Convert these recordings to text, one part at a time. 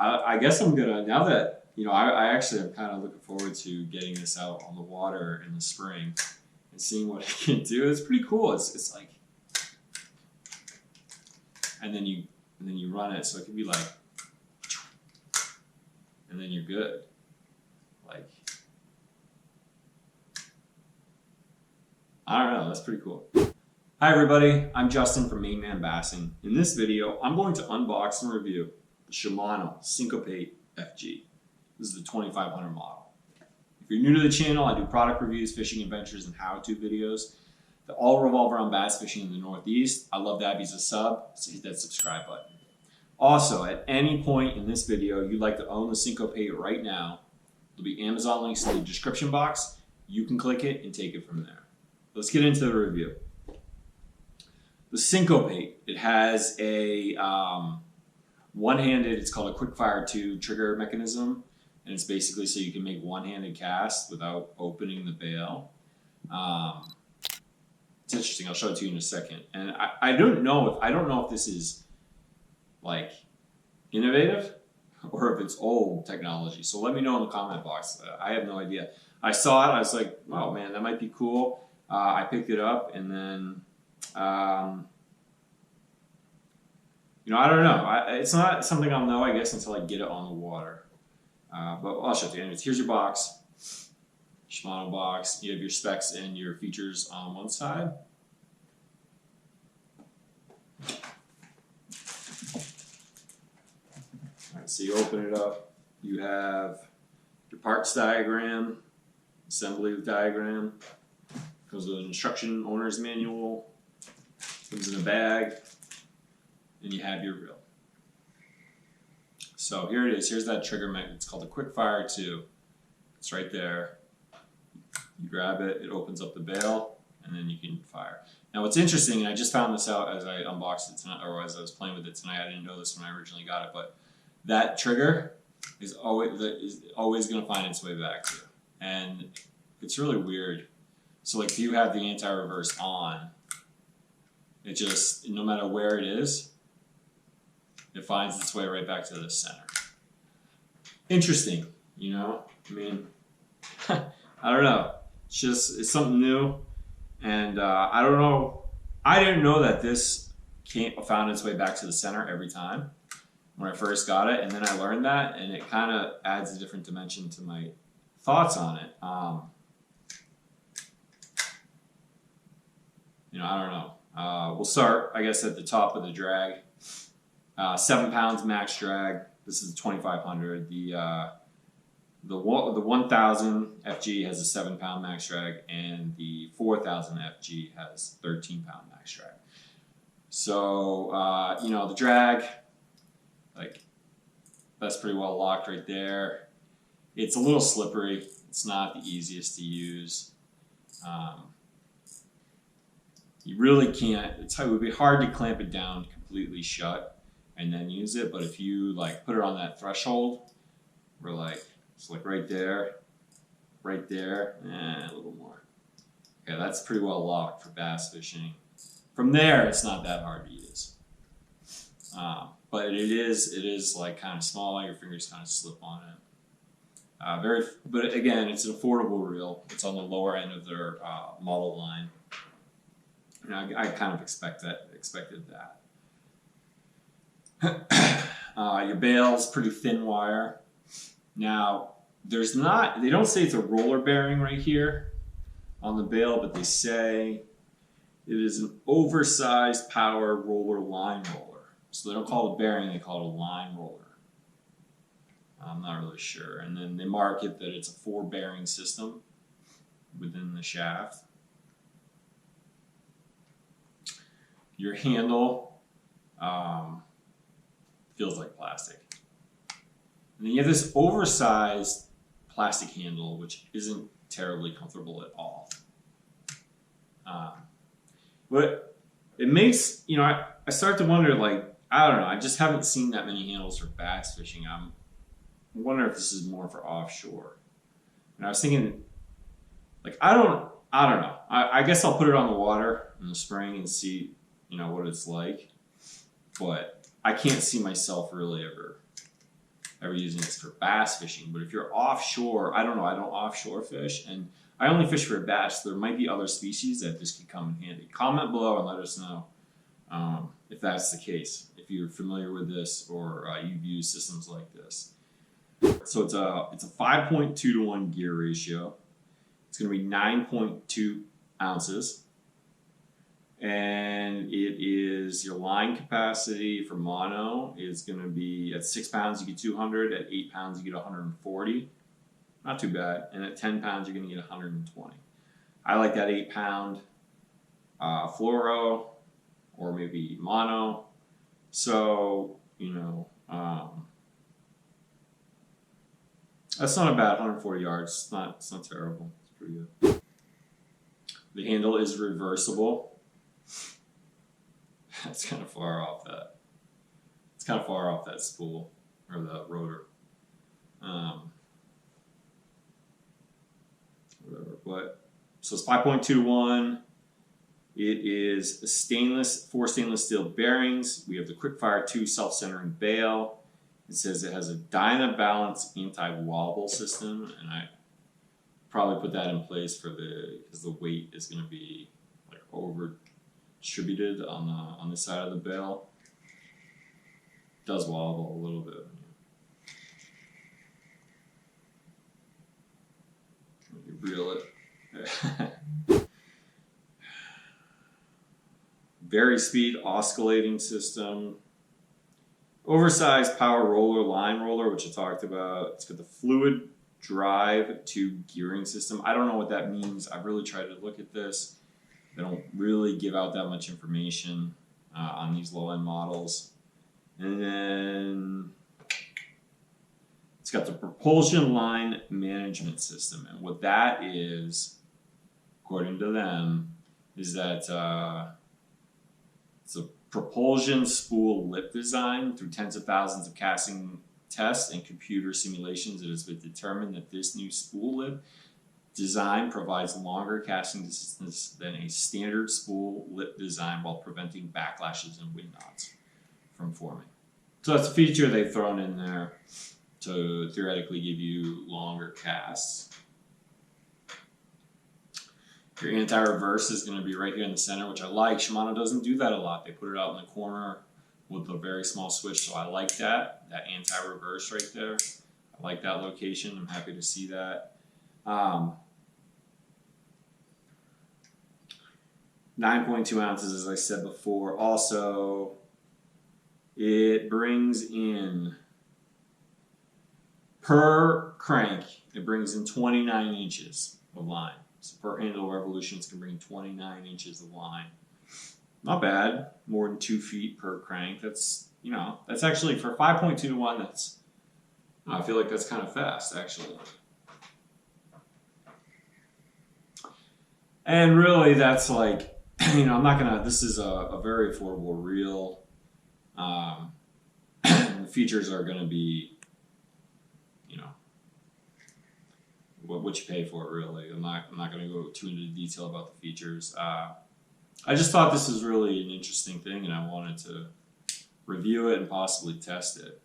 I guess I'm gonna, now that, you know, I actually am kind of looking forward to getting this out on the water in the spring and seeing what it can do. It's pretty cool. It's like, and then you run it, so it can be like, and then you're good. Like, I don't know, that's pretty cool. Hi everybody, I'm Justin from Main Man Bassing. In this video, I'm going to unbox and review the Shimano Syncopate FG. This is the 2500 model. If you're new to the channel, I do product reviews, fishing adventures, and how-to videos that all revolve around bass fishing in the Northeast. I'd love to have you as a sub, so hit that subscribe button. Also, at any point in this video you'd like to own the Syncopate right now, there'll be Amazon links in the description box. You can click it and take it from there. Let's get into the review. The Syncopate, it has a one-handed, it's called a quick fire 2 trigger mechanism, and it's basically so you can make one-handed casts without opening the bail. It's interesting, I'll show it to you in a second. And I don't know if this is like innovative or if it's old technology. So let me know in the comment box. I have no idea. I saw it, I was like, oh man, that might be cool. I picked it up and then you know, I don't know. It's not something I'll know, I guess, until I get it on the water. But I'll show it to you. Anyways, here's your box. Shimano box. You have your specs and your features on one side. Alright, so you open it up. You have your parts diagram, assembly diagram. Comes with an instruction owner's manual. Comes in a bag. And you have your reel. So here it is. Here's that trigger mechanism. It's called a quick fire 2. It's right there. You grab it, it opens up the bail, and then you can fire. Now what's interesting, and I just found this out as I unboxed it tonight, or as I was playing with it tonight. I didn't know this when I originally got it, but that trigger is always going to find its way back to you. And it's really weird. So like if you have the anti-reverse on, it just, no matter where it is, it finds its way right back to the center. Interesting, you know? I mean, I don't know. It's something new. And I don't know. I didn't know that this found its way back to the center every time when I first got it. And then I learned that, and it kind of adds a different dimension to my thoughts on it. You know, I don't know. We'll start, I guess, at the top of the drag. 7 pounds max drag. This is the 2500. The 1000 FG has a 7 pound max drag, and the 4000 FG has 13 pound max drag. So you know, the drag, like, that's pretty well locked right there. It's a little slippery. It's not the easiest to use. You really can't. It would be hard to clamp it down completely shut and then use it, but if you like put it on that threshold, we're like, it's like right there, and a little more. Okay, that's pretty well locked for bass fishing. From there, it's not that hard to use. But it is like kind of small. Your fingers kind of slip on it. But again, it's an affordable reel. It's on the lower end of their model line. You know, I kind of expected that. Your bail's pretty thin wire. Now, they don't say it's a roller bearing right here on the bail, but they say it is an oversized power roller line roller. So they don't call it a bearing, they call it a line roller. I'm not really sure. And then they mark it that it's a 4 bearing system within the shaft. Your handle feels like plastic. And then you have this oversized plastic handle, which isn't terribly comfortable at all. But it makes, you know, I start to wonder, like, I don't know, I just haven't seen that many handles for bass fishing. I wonder if this is more for offshore. And I was thinking, like, I don't know. I guess I'll put it on the water in the spring and see, you know, what it's like. But I can't see myself really ever ever using this for bass fishing. But if you're offshore, I don't know, I don't offshore fish, and I only fish for bass. There might be other species that this could come in handy. Comment below and let us know if that's the case, if you're familiar with this or you've used systems like this. So it's a 5.2 to 1 gear ratio. It's going to be 9.2 ounces. And it is your line capacity for mono is going to be at 6 pounds, you get 200. At 8 pounds, you get 140. Not too bad. And at 10 pounds, you're going to get 120. I like that 8 pound fluoro or maybe mono. So, you know, that's not a bad 140 yards. It's not terrible. It's pretty good. The handle is reversible. That's kind of far off that. It's kind of far off that spool or the rotor. Whatever. But so it's 5.2 to 1. It is a 4 stainless steel bearings. We have the Quickfire 2 self-centering bail. It says it has a Dynabalance anti-wobble system, and I probably put that in place because the weight is going to be like over distributed on this side of the bail. It does wobble a little bit. You reel it. Vari-speed oscillating system. Oversized power roller, line roller, which I talked about. It's got the fluid drive to gearing system. I don't know what that means. I've really tried to look at this. They don't really give out that much information on these low-end models. And then it's got the propulsion line management system. And what that is, according to them, is that it's a propulsion spool lip design. Through tens of thousands of casting tests and computer simulations, it has been determined that this new spool lip design provides longer casting distance than a standard spool lip design while preventing backlashes and wind knots from forming. So that's a feature they've thrown in there to theoretically give you longer casts. Your anti-reverse is going to be right here in the center, which I like. Shimano doesn't do that a lot. They put it out in the corner with a very small switch, so I like that anti-reverse right there. I like that location. I'm happy to see that. 9.2 ounces, as I said before. Also, it brings in, per crank, it brings in 29 inches of line. So per handle revolutions can bring 29 inches of line. Not bad. More than 2 feet per crank. That's, you know, that's actually for 5.2 to 1. That's, I feel like that's kind of fast, actually. And really, that's like, you know, I'm not gonna. This is a very affordable reel. The features are gonna be, you know, what you pay for it, really. I'm not going to go too into detail about the features. I just thought this was really an interesting thing, and I wanted to review it and possibly test it.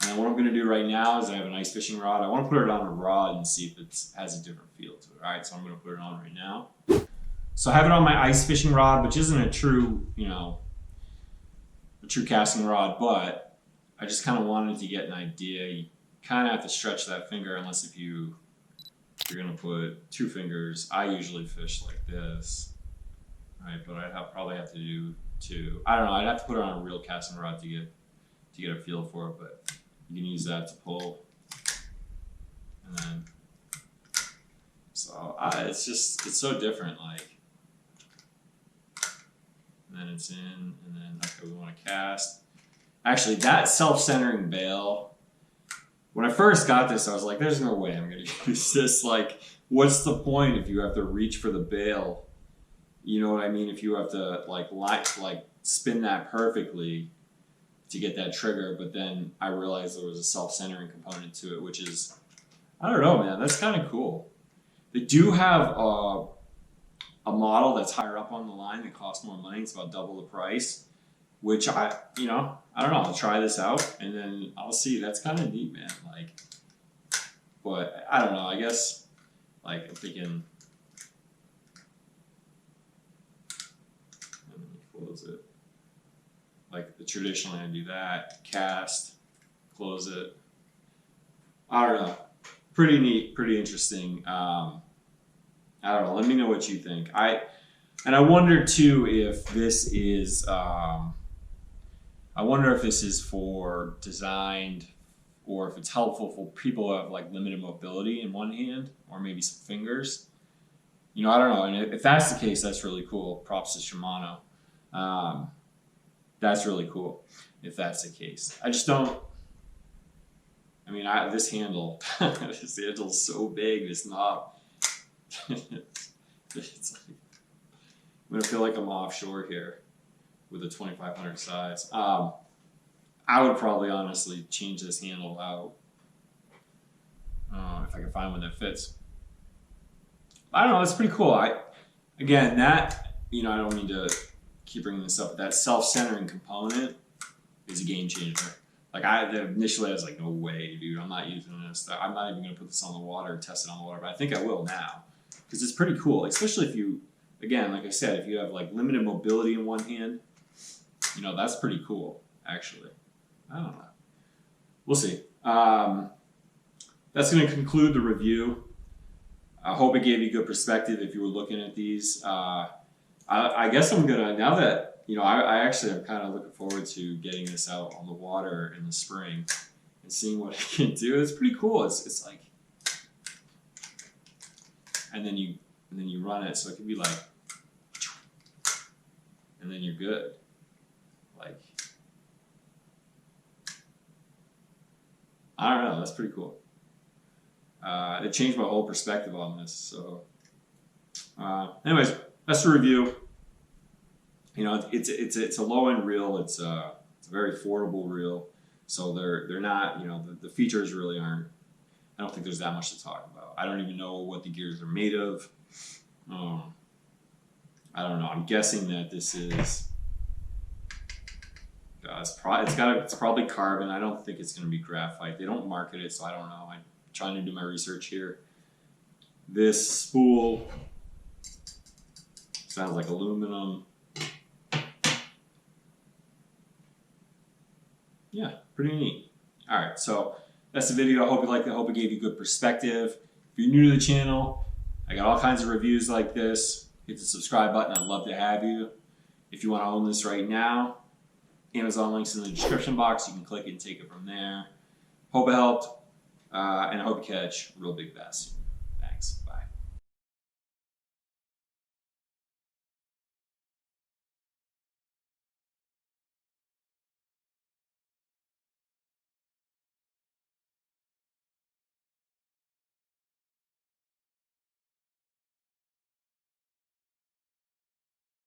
And what I'm going to do right now is I have an ice fishing rod. I want to put it on a rod and see if it has a different feel to it. All right, so I'm going to put it on right now. So I have it on my ice fishing rod, which isn't a true, you know, a true casting rod, but I just kind of wanted to get an idea. You kind of have to stretch that finger unless if you're going to put 2 fingers. I usually fish like this, right? But probably have to do 2. I don't know. I'd have to put it on a real casting rod to get a feel for it, but you can use that to pull. And then, so it's so different. Like, and then it's in, and then okay, we want to cast. Actually, that self-centering bail. When I first got this, I was like, there's no way I'm going to use this. Like, what's the point if you have to reach for the bail? You know what I mean? If you have to, like spin that perfectly to get that trigger. But then I realized there was a self-centering component to it, which is, I don't know, man. That's kind of cool. They do have a model that's higher up on the line that costs more money. It's about double the price, which I I don't know. I'll try this out and then I'll see. That's kind of neat, man. Like, but I don't know. I guess like I'm thinking. Let me close it. Like traditionally, I do that. Cast, close it. I don't know. Pretty neat. Pretty interesting. I don't know. Let me know what you think. And I wonder too if this is. I wonder if this is for designed, or if it's helpful for people who have like limited mobility in one hand, or maybe some fingers. You know, I don't know. And if that's the case, that's really cool. Props to Shimano. That's really cool if that's the case. I just don't. I mean, this handle, this handle's so big. This knob. It's like, I'm gonna feel like I'm offshore here with a 2500 size. I would probably honestly change this handle out if I can find one that fits. I don't know. It's pretty cool. Again, that, you know, I don't mean to keep bringing this up, but that self-centering component is a game changer. Like initially I was like, no way, dude. I'm not using this. I'm not even gonna put this on the water, test it on the water. But I think I will now because it's pretty cool, especially if you. Again, like I said, if you have like limited mobility in one hand, you know, that's pretty cool, actually. I don't know. We'll see. That's going to conclude the review. I hope it gave you good perspective if you were looking at these. I guess I'm going to, now that, you know, I actually am kind of looking forward to getting this out on the water in the spring and seeing what it can do. It's pretty cool. It's like, and then you run it, so it can be like, and then you're good. Like, I don't know. That's pretty cool. It changed my whole perspective on this. So, anyways, that's the review. You know, it's a low end reel. It's a very affordable reel. So they're not, you know, the features really aren't. I don't think there's that much to talk about. I don't even know what the gears are made of. I don't know. I'm guessing that this is. It's probably carbon. I don't think it's going to be graphite. They don't market it, so I don't know. I'm trying to do my research here. This spool sounds like aluminum. Yeah, pretty neat. All right, so that's the video. I hope you liked it. I hope it gave you good perspective. If you're new to the channel, I got all kinds of reviews like this. Hit the subscribe button. I'd love to have you. If you want to own this right now, Amazon links in the description box. You can click it and take it from there. Hope it helped, and I hope you catch real big bass.